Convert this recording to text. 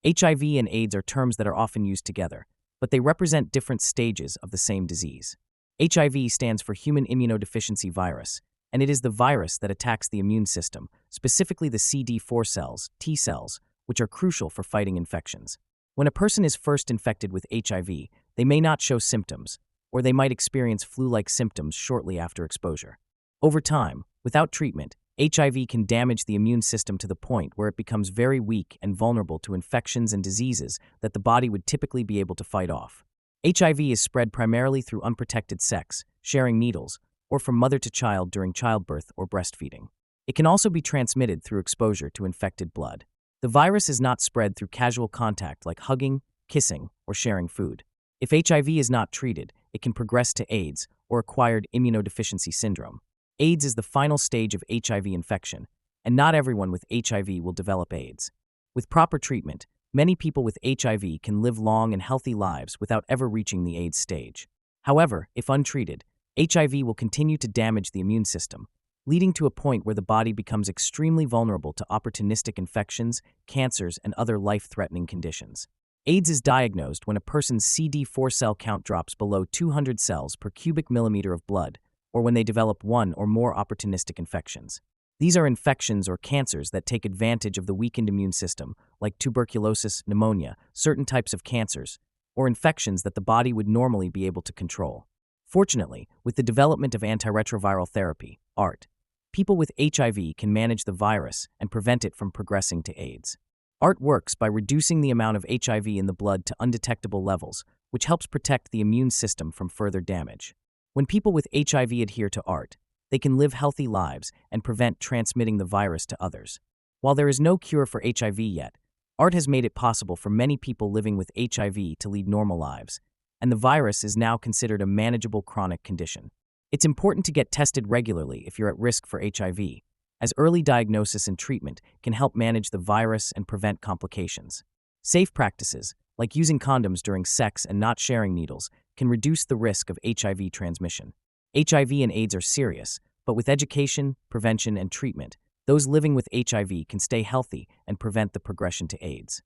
HIV and AIDS are terms that are often used together, but they represent different stages of the same disease. HIV stands for human immunodeficiency virus, and it is the virus that attacks the immune system, specifically the CD4 cells, T cells, which are crucial for fighting infections. When a person is first infected with HIV, they may not show symptoms, or they might experience flu-like symptoms shortly after exposure. Over time, without treatment, HIV can damage the immune system to the point where it becomes very weak and vulnerable to infections and diseases that the body would typically be able to fight off. HIV is spread primarily through unprotected sex, sharing needles, or from mother to child during childbirth or breastfeeding. It can also be transmitted through exposure to infected blood. The virus is not spread through casual contact like hugging, kissing, or sharing food. If HIV is not treated, it can progress to AIDS or acquired immunodeficiency syndrome. AIDS is the final stage of HIV infection, and not everyone with HIV will develop AIDS. With proper treatment, many people with HIV can live long and healthy lives without ever reaching the AIDS stage. However, if untreated, HIV will continue to damage the immune system, leading to a point where the body becomes extremely vulnerable to opportunistic infections, cancers, and other life-threatening conditions. AIDS is diagnosed when a person's CD4 cell count drops below 200 cells per cubic millimeter of blood, or when they develop one or more opportunistic infections. These are infections or cancers that take advantage of the weakened immune system, like tuberculosis, pneumonia, certain types of cancers, or infections that the body would normally be able to control. Fortunately, with the development of antiretroviral therapy, ART, people with HIV can manage the virus and prevent it from progressing to AIDS. ART works by reducing the amount of HIV in the blood to undetectable levels, which helps protect the immune system from further damage. When people with HIV adhere to ART, they can live healthy lives and prevent transmitting the virus to others. While there is no cure for HIV yet, ART has made it possible for many people living with HIV to lead normal lives, and the virus is now considered a manageable chronic condition. It's important to get tested regularly if you're at risk for HIV, as early diagnosis and treatment can help manage the virus and prevent complications. Safe practices, like using condoms during sex and not sharing needles, can reduce the risk of HIV transmission. HIV and AIDS are serious, but with education, prevention, and treatment, those living with HIV can stay healthy and prevent the progression to AIDS.